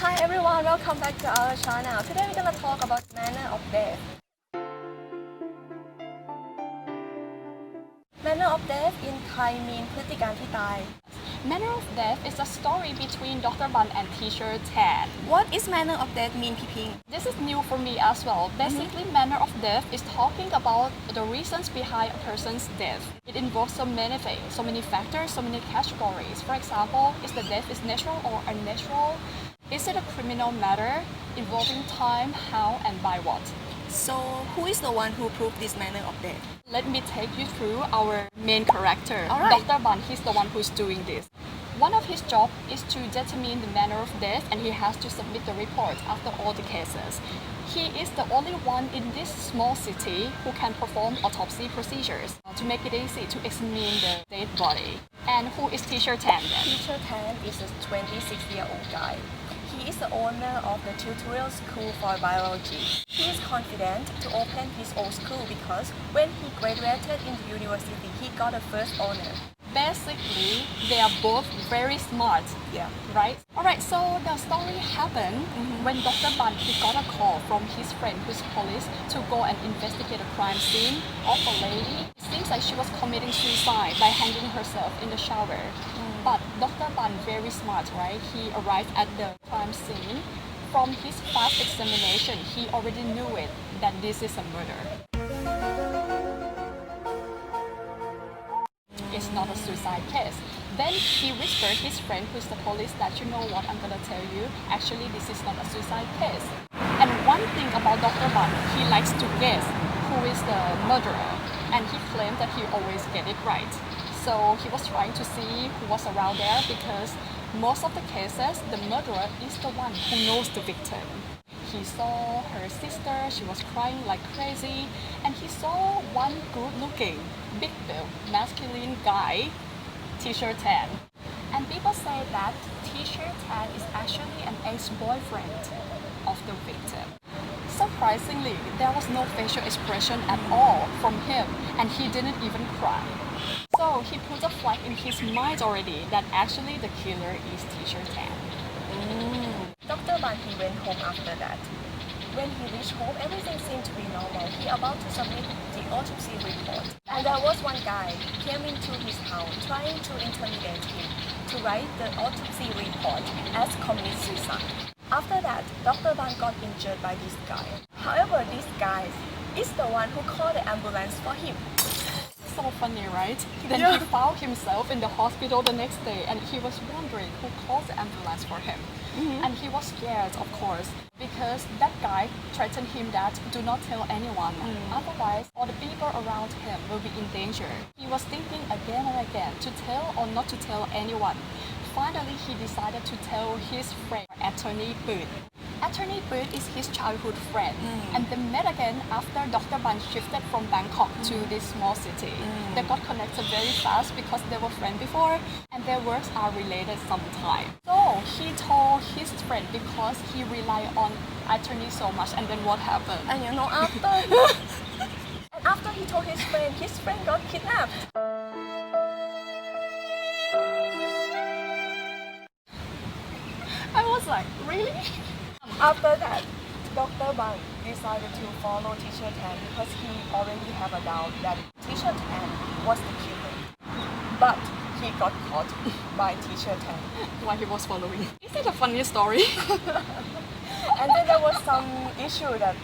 Hi everyone, welcome back to our channel. Today we're gonna talk about manner of death. Manner of death in Thai mean พฤติการที่ตาย Manner of Death is a story between Dr.Bun and teacher Tan. What is manner of death mean, Piping? This is new for me as well. Basically, manner of death is talking about the reasons behind a person's death. It involves so many things, so many factors, so many categories. For example, is the death is natural or unnatural? Is it a criminal matter? Involving time, how, and by what? So, who is the one who proved this manner of death? Let me take you through our main character. Alright. Dr. Bun, he's the one who's doing this. One of his job is to determine the manner of death and he has to submit the report after all the cases. He is the only one in this small city who can perform autopsy procedures to make it easy to examine the dead body. And who is Teacher Tan then? Teacher Tan is a 26-year-old guy. He is the owner of the tutorial school for biology. He is confident to open his own school because when he graduated in the university, he got a first honor. Basically, they are both very smart. Yeah. Right? Alright, so the story happened when Dr. Bun he got a call from his friend who's police to go and investigate a crime scene of a lady. It seems like she was committing suicide by hanging herself in the shower. But Dr. Bun, very smart, right? He arrived at the crime scene. From his fast examination, he already knew it, that this is a murder. It's not a suicide case. Then he whispered his friend who's the police that you know what I'm gonna tell you, actually this is not a suicide case. And one thing about Dr. Bun, he likes to guess who is the murderer and he claimed that he always get it right. So he was trying to see who was around there because most of the cases, the murderer is the one who knows the victim. He saw her sister, she was crying like crazy, and he saw one good-looking, big-built, masculine guy, Teacher Tan. And people say that Teacher Tan is actually an ex-boyfriend of the victim. Surprisingly, there was no facial expression at all from him, and he didn't even cry. So he put a flag in his mind already that actually the killer is Teacher Tan. Dr. Bun, he went home after that. When he reached home, everything seemed to be normal. He about to submit the autopsy report. And there was one guy came into his house trying to intimidate him to write the autopsy report as commit suicide. After that, Dr. Bun got injured by this guy. However, this guy is the one who called the ambulance for him. So funny, right? Then he found himself in the hospital the next day and he was wondering who called the ambulance for him. And he was scared, of course, because that guy threatened him that do not tell anyone. Otherwise, all the people around him will be in danger. He was thinking again and again to tell or not to tell anyone. Finally, he decided to tell his friend, Attorney Bun. Attorney Bun is his childhood friend, and they met again after Dr. Bun shifted from Bangkok to this small city. They got connected very fast because they were friends before, and their works are related sometime. So he told his friend because he relied on attorney so much, and then what happened? And you know, after he told his friend got kidnapped. I was like, really? After that, Dr. Bun decided to follow Teacher Tan because he already have a doubt that Teacher Tan was the killer. But he got caught by Teacher Tan. While he was following. Is it a funny story? And then there was some issue that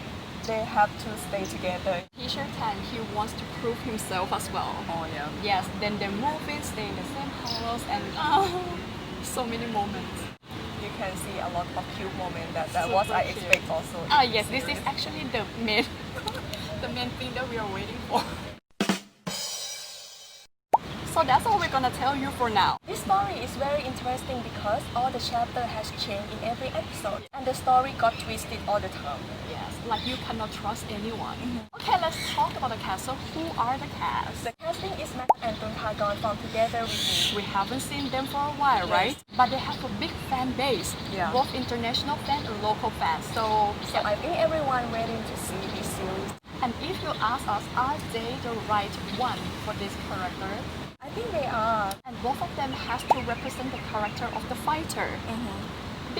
they have to stay together. Teacher Tan, he wants to prove himself as well. Oh yeah. Yes, then they move in, stay in the same house, and so many moments. You can see a lot of cute moments that Super what I cute. expect also. Yes, this is actually the main thing that we are waiting for. So that's all we're gonna tell you for now. This story is very interesting because all the chapter has changed in every episode and the story got twisted all the time. Yes, like you cannot trust anyone. Okay, let's talk about the cast. So who are the cast? The casting is Matt and Pakorn from Together With Me. We haven't seen them for a while, Yes. right? But they have a big fan base, Yeah. both international fans and local fans. So So I think everyone waiting to see this series. and if you ask us, are they the right one for this character? I think they are. And both of them has to represent the character of the fighter.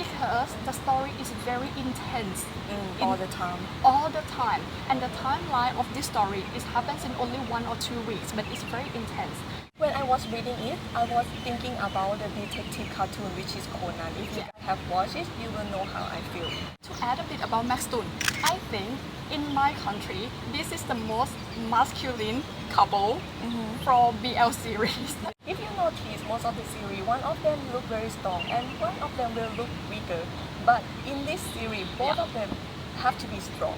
because the story is very intense all the time. all the time, and the timeline of this story is happens in only 1 or 2 weeks, but it's very intense. When I was reading it, I was thinking about the detective cartoon, which is Conan. If you guys have watched it, you will know how I feel. To add a bit about Max Tun, I think in my country, this is the most masculine couple from BL series. If you notice, most of the series, one of them look very strong and one of them will look weaker. But in this series, both of them have to be strong.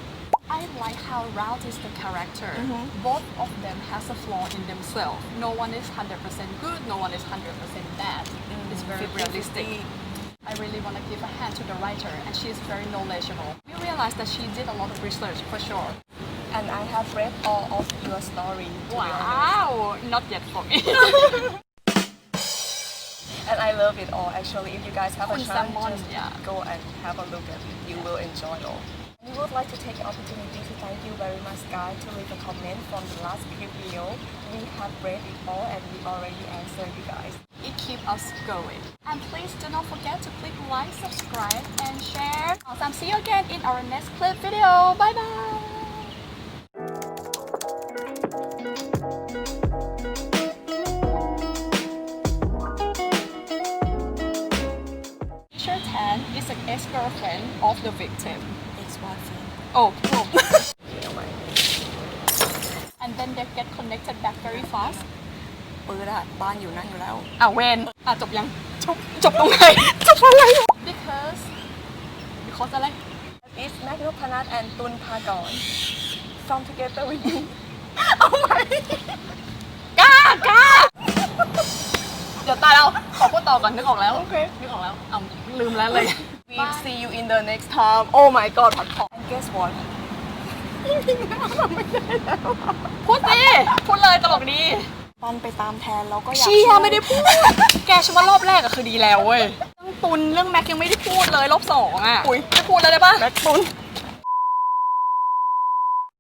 I like how Route is the character. Both of them has a flaw in themselves. No one is 100% good, no one is 100% bad. It's very realistic. I really want to give a hand to the writer, and she is very knowledgeable. We realized that she did a lot of research for sure. And I have read all of your story. To be honest. Wow, not yet for me. And I love it all. Actually, if you guys have a Kun chance, Salmon, just yeah. go and have a look at it. You will enjoy it all. We would like to take the opportunity to thank you very much, guys, to leave a comment from the last video. We have read it all and we already answered you guys. It keeps us going. And please do not forget to click like, subscribe, and share. Awesome. See you again in our next clip video. Bye bye. Teacher Tan is an ex-girlfriend of the victim. Ex-boyfriend. Oh. You know my And then they get connected back very fast. ปืนอะบ้านอยู่นั่นอยู่แล้ว เวนจบยังจบตรงไหนจบอะไร because อะไร It's Nattapol and Tun Pakorn. From together with me. เอาไหมกล้าเดี๋ยวตายเราขอพูดต่อก่อนนึกออกแล้ว โอเค นึกออกแล้วลืมแล้วเลย We see you in the next time. Oh my god ผัดผ่อน And guess what? พูดสิพูดเลยตลกดี ตอนไปตามแทนเราก็อยาก เชี่ยไม่ได้พูดแกฉันว่ารอบแรกอะคือดีแล้วเว้ยเรื่องตุนเรื่องแม็กยังไม่ได้พูดเลยรอบ2อะไม่พูดเลยได้ปะ แม็กตุน